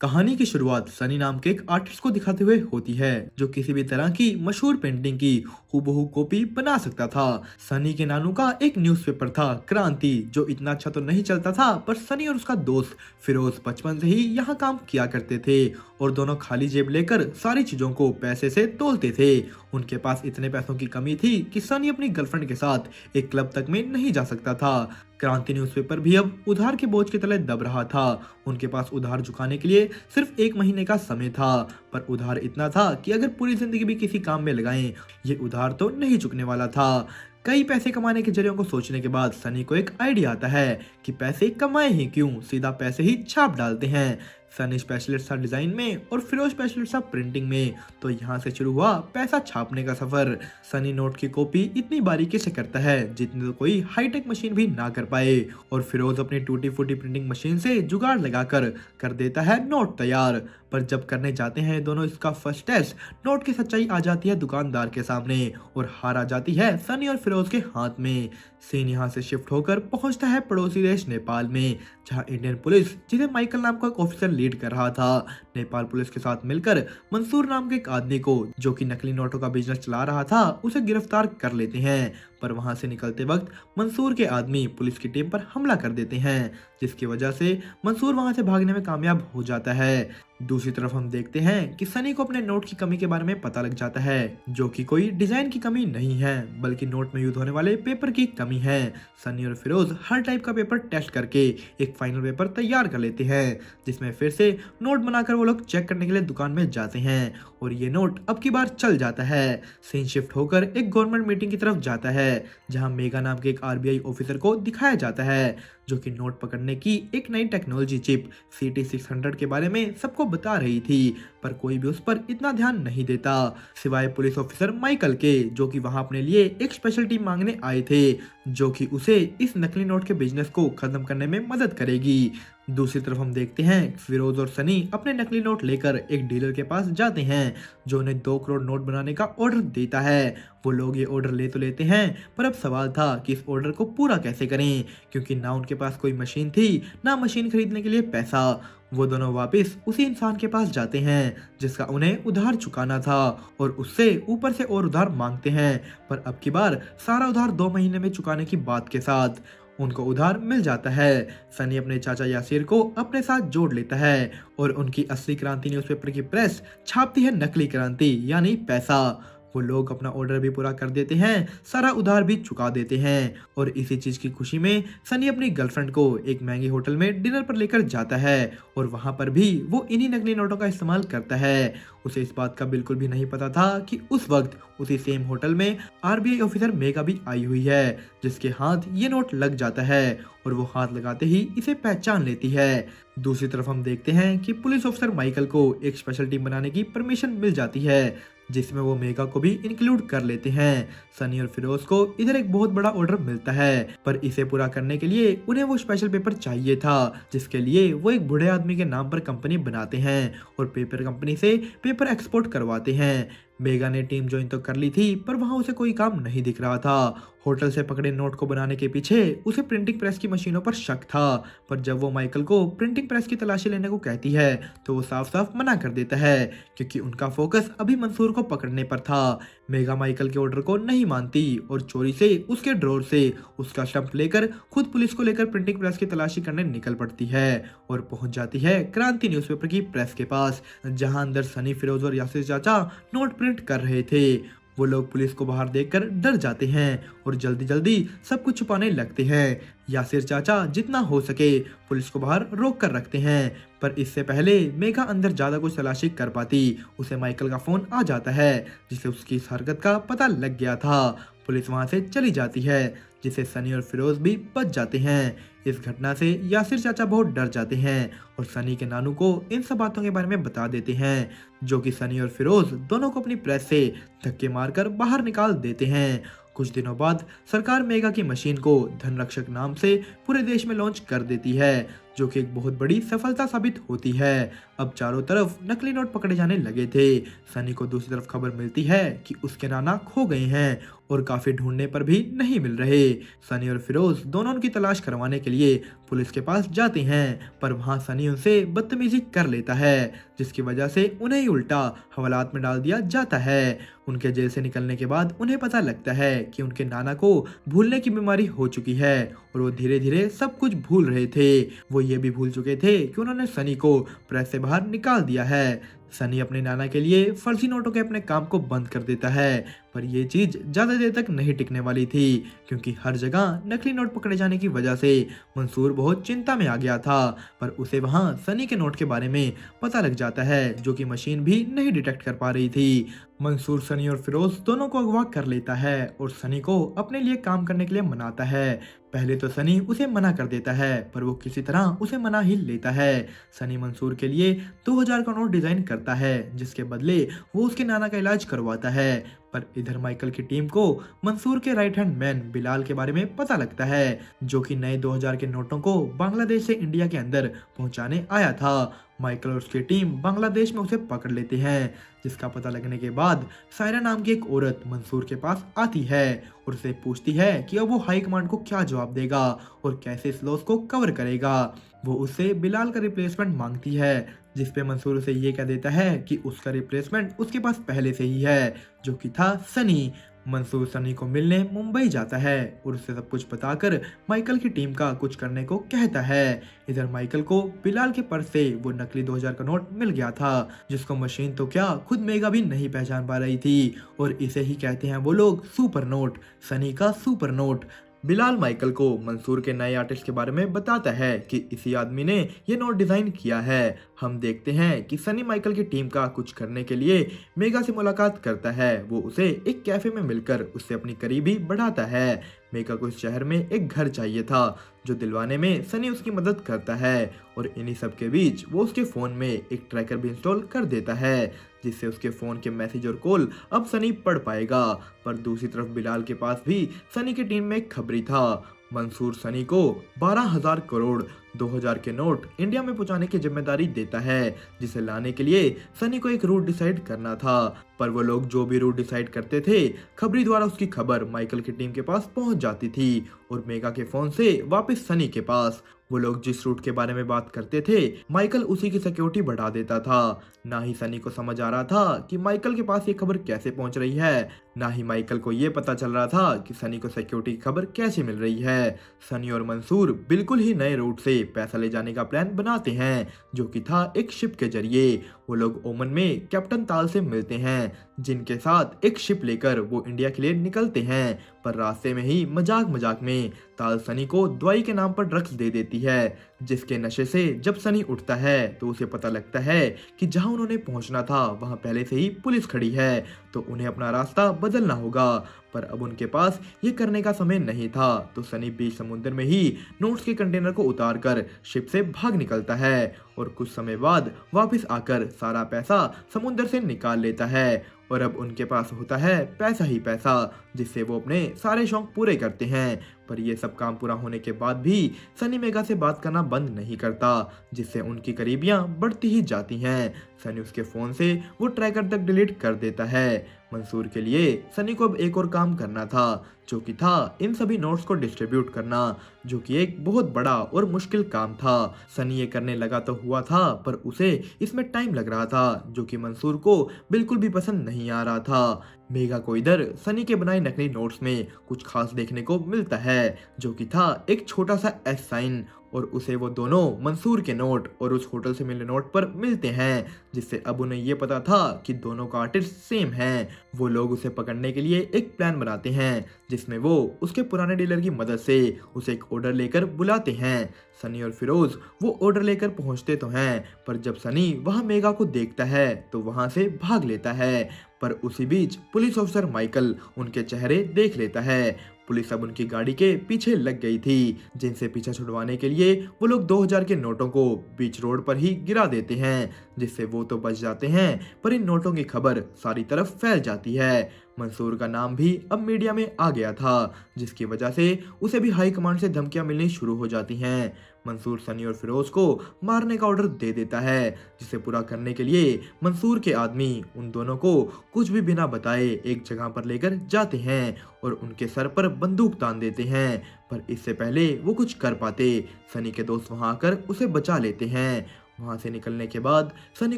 कहानी की शुरुआत सनी नाम के एक आर्टिस्ट को दिखाते हुए होती है जो किसी भी तरह की मशहूर पेंटिंग की हूबहू कॉपी बना सकता था। सनी के नानू का एक न्यूज़पेपर था क्रांति, जो इतना अच्छा तो नहीं चलता था, पर सनी और उसका दोस्त फिरोज बचपन से ही यहाँ काम किया करते थे और दोनों खाली जेब लेकर सारी चीजों को पैसे से तोलते थे। उनके पास इतने पैसों की कमी थी कि सनी अपनी गर्लफ्रेंड के साथ एक क्लब तक में नहीं जा सकता था। क्रांति न्यूज़पेपर भी अब उधार के बोझ के तले दब रहा था। उनके पास उधार चुकाने के लिए सिर्फ 1 महीने का समय था, पर उधार इतना था कि अगर पूरी जिंदगी भी किसी काम में लगाएं, ये उधार तो नहीं चुकने वाला था। कई पैसे कमाने के जरियों को सोचने के बाद सनी को एक आइडिया आता है कि पैसे कमाए ही क्यों, सीधा पैसे ही छाप डालते हैं। सनी स्पेशलिस्ट था डिजाइन में और फिरोज स्पेशलिस्ट था प्रिंटिंग में, तो यहाँ से शुरू हुआ पैसा छापने का सफर। सनी नोट की कॉपी इतनी बारीकी से करता है जितनी तो कोई हाईटेक मशीन भी ना कर पाए, और फिरोज अपनी टूटी फूटी प्रिंटिंग मशीन से जुगाड़ लगाकर कर देता है नोट तैयार। पर जब करने जाते हैं दोनों इसका फर्स्ट टेस्ट, नोट की सच्चाई आ जाती है दुकानदार के सामने और हार आ जाती है सनी और फिरोज के हाथ में। सीन यहाँ से शिफ्ट होकर पहुंचता है पड़ोसी देश नेपाल में, जहां इंडियन पुलिस, जिसे माइकल नाम का एक ऑफिसर लीड कर रहा था, नेपाल पुलिस के साथ मिलकर मंसूर नाम के एक आदमी को, जो कि नकली नोटों का बिजनेस चला रहा था, उसे गिरफ्तार कर लेते हैं। पर वहां से निकलते वक्त मंसूर के आदमी पुलिस की टीम पर हमला कर देते हैं, जिसकी वजह से मंसूर वहां से भागने में कामयाब हो जाता है। दूसरी तरफ हम देखते हैं कि सनी को अपने नोट की कमी के बारे में पता लग जाता है, जो कि कोई डिजाइन की कमी नहीं है बल्कि नोट में यूज होने वाले पेपर की कमी है। सनी और फिरोज हर टाइप का पेपर टेस्ट करके एक फाइनल पेपर तैयार कर लेते हैं, जिसमें फिर से नोट बनाकर वो लोग चेक करने के लिए दुकान में जाते हैं और ये नोट अब की बार चल जाता है। सीन शिफ्ट होकर एक गवर्नमेंट मीटिंग की तरफ जाता है, जहां मेगा नाम के एक आरबीआई ऑफिसर को दिखाया जाता है, जो कि नोट पकड़ने की एक नई टेक्नोलॉजी चिप CT600 के बारे में सबको बता रही थी, पर कोई भी उस पर इतना ध्यान नहीं देता सिवाय पुलिस ऑफिसर माइकल के, जो कि वहां अपने लिए एक स्पेशल टीम मांगने आए थे, जो कि उसे इस नकली नोट के बिजनेस को खत्म करने में मदद करेगी। दूसरी तरफ हम देखते हैं फिरोज और सनी अपने नकली नोट लेकर एक डीलर के पास जाते हैं, जो उन्हें 2 करोड़ नोट बनाने का ऑर्डर देता है। वो लोग ये ऑर्डर ले तो लेते हैं, पर अब सवाल था कि इस ऑर्डर को पूरा कैसे करें, क्योंकि ना उनके पास कोई मशीन थी, ना मशीन खरीदने के लिए पैसा। वो दोनों वापस उसी इंसान के पास जाते हैं जिसका उन्हें उधार चुकाना था, और उससे ऊपर से और उधार मांगते हैं, पर अब की बार सारा उधार 2 महीने में चुकाने की बात के साथ उनको उधार मिल जाता है। सनी अपने चाचा यासिर को अपने साथ जोड़ लेता है और उनकी असली क्रांति न्यूज़पेपर की प्रेस छापती है नकली क्रांति यानी पैसा। वो लोग अपना ऑर्डर भी पूरा कर देते हैं, सारा उधार भी चुका देते हैं, और इसी चीज की खुशी में सनी अपनी गर्लफ्रेंड को एक महंगे होटल में डिनर पर लेकर जाता है और वहां पर भी वो इन्हीं नकली नोटों का इस्तेमाल करता है। उसे इस बात का बिल्कुल भी नहीं पता था कि उस वक्त उसी सेम होटल में आरबीआई ऑफिसर मेगा भी आई हुई है, जिसके हाथ ये नोट लग जाता है और वो हाथ लगाते ही इसे पहचान लेती है। दूसरी तरफ हम देखते हैं कि पुलिस ऑफिसर माइकल को एक स्पेशल टीम बनाने की परमिशन मिल जाती है, जिसमें वो मेगा को भी इंक्लूड कर लेते हैं। सनी और फिरोज को इधर एक बहुत बड़ा ऑर्डर मिलता है, पर इसे पूरा करने के लिए उन्हें वो स्पेशल पेपर चाहिए था, जिसके लिए वो एक बूढ़े आदमी के नाम पर कंपनी बनाते हैं और पेपर कंपनी से पेपर एक्सपोर्ट करवाते हैं। मेगा ने टीम ज्वाइन तो कर ली थी, पर वहां उसे कोई काम नहीं दिख रहा था। होटल से पकड़े नोट को बनाने के पीछे उसे प्रिंटिंग प्रेस की मशीनों पर शक था, पर जब वो माइकल को प्रिंटिंग प्रेस की तलाशी लेने को कहती है तो वो साफ साफ मना कर देता है, क्योंकि उनका फोकस अभी मंसूर को पकड़ने पर था। मेगा माइकल के ऑर्डर को नहीं मानती और चोरी से उसके ड्रॉर से उसका स्टंप लेकर खुद पुलिस को लेकर प्रिंटिंग प्रेस की तलाशी करने निकल पड़ती है और पहुंच जाती है क्रांति न्यूज़पेपर की प्रेस के पास, जहां अंदर सनी, फिरोज और यासिर चाचा नोट प्रिंट कर रहे थे। वो लोग पुलिस को बाहर देखकर डर जाते हैं और जल्दी जल्दी सब कुछ छुपाने लगते हैं। यासिर चाचा जितना हो सके पुलिस को बाहर रोक कर रखते हैं, पर इससे पहले मेघा अंदर ज्यादा कुछ तलाशी कर पाती, उसे माइकल का फोन आ जाता है, जिसे उसकी इस हरकत का पता लग गया था। पुलिस वहां से चली जाती है, जिसे सनी और फिरोज भी बच जाते हैं। इस घटना से यासिर चाचा बहुत डर जाते हैं और सनी के नानू को इन सब बातों के बारे में बता देते हैं, जो कि सनी और फिरोज दोनों को अपनी प्रेस से धक्के मारकर बाहर निकाल देते हैं। कुछ दिनों बाद सरकार मेगा की मशीन को धनरक्षक नाम से पूरे देश में लॉन्च कर देती है, जो कि एक बहुत बड़ी सफलता साबित होती है। अब चारों तरफ नकली नोट पकड़े जाने लगे थे। सनी को दूसरी तरफ खबर मिलती है कि उसके नाना खो गए हैं और काफी ढूंढने पर भी नहीं मिल रहे। सनी और फिरोज दोनों उनकी तलाश करवाने के लिए पुलिस के पास जाते हैं, पर वहां सनी उनसे बदतमीजी कर लेता है, जिसकी वजह से उन्हें ही उल्टा हवालात में डाल दिया जाता है। उनके जेल से निकलने के बाद उन्हें पता लगता है कि उनके नाना को भूलने की बीमारी हो चुकी है और वो धीरे धीरे सब कुछ भूल रहे थे। वो ये भी भूल चुके थे कि उन्होंने सनी को प्रेस से बाहर निकाल दिया है। सनी अपने नाना के लिए फर्जी नोटों के अपने काम को बंद कर देता है, पर यह चीज ज्यादा देर तक नहीं टिकने वाली थी, क्योंकि हर जगह नकली नोट पकड़े जाने की वजह से मंसूर बहुत चिंता में आ गया था। पर उसे वहां सनी के नोट के बारे में पता लग जाता है, जो कि मशीन भी नहीं डिटेक्ट कर पा रही थी। मंसूर सनी और फिरोज दोनों को अगवा कर लेता है और सनी को अपने लिए काम करने के लिए मनाता है। पहले तो सनी उसे मना कर देता है, पर वो किसी तरह उसे मना ही लेता है। सनी मंसूर के लिए 2000 का नोट डिजाइन करता है, जिसके बदले वो उसके नाना का इलाज करवाता है। पर इधर माइकल की टीम को मंसूर के राइट हैंड मैन बिलाल के बारे में पता लगता है, जो कि नए 2000 के नोटों को बांग्लादेश से इंडिया के अंदर पहुंचाने आया था। माइकल और उसकी टीम बांग्लादेश में उसे पकड़ लेते हैं, जिसका पता लगने के बाद सायरा नाम की एक औरत मंसूर के पास आती है और उसे पूछती है कि अब वो हाई कमांड को क्या जवाब देगा और कैसे इस लॉस को कवर करेगा। वो उससे बिलाल का रिप्लेसमेंट मांगती है, जिसपे मंसूर उसे ये कह देता है कि उसका रिप्लेसमेंट उसके पास पहले से ही है, जो कि था सनी। मंसूर सनी को मिलने मुंबई जाता है और उससे सब कुछ बताकर माइकल की टीम का कुछ करने को कहता है। इधर माइकल को बिलाल के पर्स से वो नकली 2000 का नोट मिल गया था, जिसको मशीन तो क्या खुद मेगा भी नहीं पहचान पा रही थी, और इसे ही कहते हैं वो लोग सुपर नोट, सनी का सुपर नोट। बिलाल माइकल को मंसूर के नए आर्टिस्ट के बारे में बताता है कि इसी आदमी ने ये नोट डिजाइन किया है। हम देखते हैं कि सनी माइकल की टीम का कुछ करने के लिए मेगा से मुलाकात करता है। वो उसे एक कैफे में मिलकर उससे अपनी करीबी बढ़ाता है। मेगा को इस शहर में एक घर चाहिए था, जो दिलवाने में सनी उसकी मदद करता है, और इन्हीं सब के बीच वो उसके फोन में एक ट्रैकर भी इंस्टॉल कर देता है, जिससे उसके फोन के मैसेज और कॉल अब सनी पढ़ पाएगा। पर दूसरी तरफ बिलाल के पास भी सनी की टीम में एक खबरी था। मंसूर सनी को 12,000 करोड़ 2000 के नोट इंडिया में पहुंचाने की जिम्मेदारी देता है, जिसे लाने के लिए सनी को एक रूट डिसाइड करना था। पर वो लोग जो भी रूट डिसाइड करते थे, खबरी द्वारा उसकी खबर माइकल की टीम के पास पहुंच जाती थी और मेगा के फोन से वापस सनी के पास। वो लोग जिस रूट के बारे में बात करते थे, माइकल उसी की सिक्योरिटी बढ़ा देता था। ना ही सनी को समझ आ रहा था कि माइकल के पास ये खबर कैसे पहुंच रही है, ना ही माइकल को ये पता चल रहा था कि सनी को सिक्योरिटी की खबर कैसे मिल रही है। सनी और मंसूर बिल्कुल ही नए रूट से पैसा ले जाने का प्लान बनाते हैं, जो कि था एक शिप के जरिए। वो लोग ओमन में कैप्टन ताल से मिलते हैं, जिनके साथ एक शिप लेकर वो इंडिया के लिए निकलते हैं। पर रास्ते में ही मजाक मजाक में ताल सनी को दवाई के नाम पर ड्रग्स दे देती है, जिसके नशे से जब सनी उठता है तो उसे पता लगता है कि जहां उन्होंने पहुंचना था वहां पहले से ही पुलिस खड़ी है, तो उन्हें अपना रास्ता बदलना होगा। पर अब उनके पास ये करने का समय नहीं था, तो सनी बीच समुद्र में ही नोट्स के कंटेनर को उतारकर शिप से भाग निकलता है और कुछ समय बाद वापस आकर सारा पैसा समुद्र से निकाल लेता है। और अब उनके पास होता है पैसा ही पैसा, जिससे वो अपने सारे शौक पूरे करते हैं। पर ये सब काम पूरा होने के बाद भी सनी मेगा से बात करना बंद नहीं करता, जिससे उनकी करीबियां बढ़ती ही जाती हैं। सनी उसके फोन से वो ट्रैकर तक डिलीट कर देता है। मंसूर के लिए सनी को अब एक और काम करना था, जो कि था इन सभी नोट्स को डिस्ट्रीब्यूट करना, जो कि एक बहुत बड़ा और मुश्किल काम था। सनी ये करने लगा तो हुआ था, पर उसे इसमें टाइम लग रहा था, जो कि मंसूर को बिल्कुल भी पसंद नहीं आ रहा था। मेगा को इधर सनी के बनाए नकली नोट्स में कुछ खास देखने को मिलता है, जो कि था एक छोटा सा एस साइन, और उसे वो दोनों मंसूर के नोट और उस होटल से मिले नोट पर मिलते हैं, जिससे अब उन्हें ये पता था कि दोनों का आर्टिस्ट सेम है। वो लोग उसे पकड़ने के लिए एक प्लान बनाते हैं, जिसमें वो उसके पुराने डीलर की मदद से उसे एक ऑर्डर लेकर बुलाते हैं। सनी और फिरोज वो ऑर्डर लेकर पहुंचते तो हैं, पर जब सनी वहां मेगा को देखता है तो वहां से भाग लेता है। पर उसी बीच पुलिस ऑफिसर माइकल उनके चेहरे देख लेता है। पुलिस अब उनकी गाड़ी के पीछे लग गई थी, जिनसे पीछा छुड़वाने के लिए वो लोग 2000 के नोटों को बीच रोड पर ही गिरा देते हैं, जिससे वो तो बच जाते हैं, पर इन नोटों की खबर सारी तरफ फैल जाती है। मंसूर का नाम भी अब मीडिया में आ गया था, जिसकी वजह से उसे भी हाई कमांड से धमकियां मिलनी शुरू हो जाती हैं। मंसूर सनी और फिरोज को मारने का ऑर्डर दे देता है, जिसे पूरा करने के लिए मंसूर के आदमी उन दोनों को कुछ भी बिना बताए एक जगह पर लेकर जाते हैं और उनके सर पर बंदूक तान देते हैं। पर इससे पहले वो कुछ कर पाते, सनी के दोस्त वहां आकर उसे बचा लेते हैं। वहां से निकलने के बाद सनी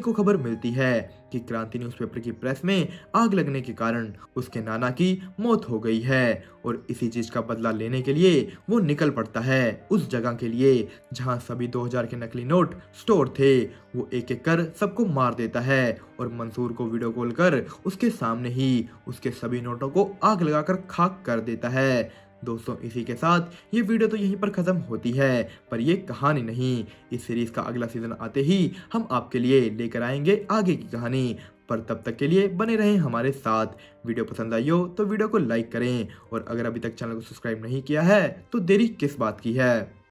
को खबर मिलती है कि क्रांति न्यूज़पेपर की प्रेस में आग लगने के कारण उसके नाना की मौत हो गई है और इसी चीज का बदला लेने के लिए वो निकल पड़ता है उस जगह के लिए जहां सभी 2000 के नकली नोट स्टोर थे। वो एक एक कर सबको मार देता है और मंसूर को वीडियो कॉल कर उसके सामने ही उसके सभी नोटों को आग लगाकर खाक कर देता है। दोस्तों, इसी के साथ ये वीडियो तो यहीं पर खत्म होती है, पर ये कहानी नहीं। इस सीरीज का अगला सीजन आते ही हम आपके लिए लेकर आएंगे आगे की कहानी। पर तब तक के लिए बने रहें हमारे साथ। वीडियो पसंद आई हो तो वीडियो को लाइक करें और अगर अभी तक चैनल को सब्सक्राइब नहीं किया है तो देरी किस बात की है।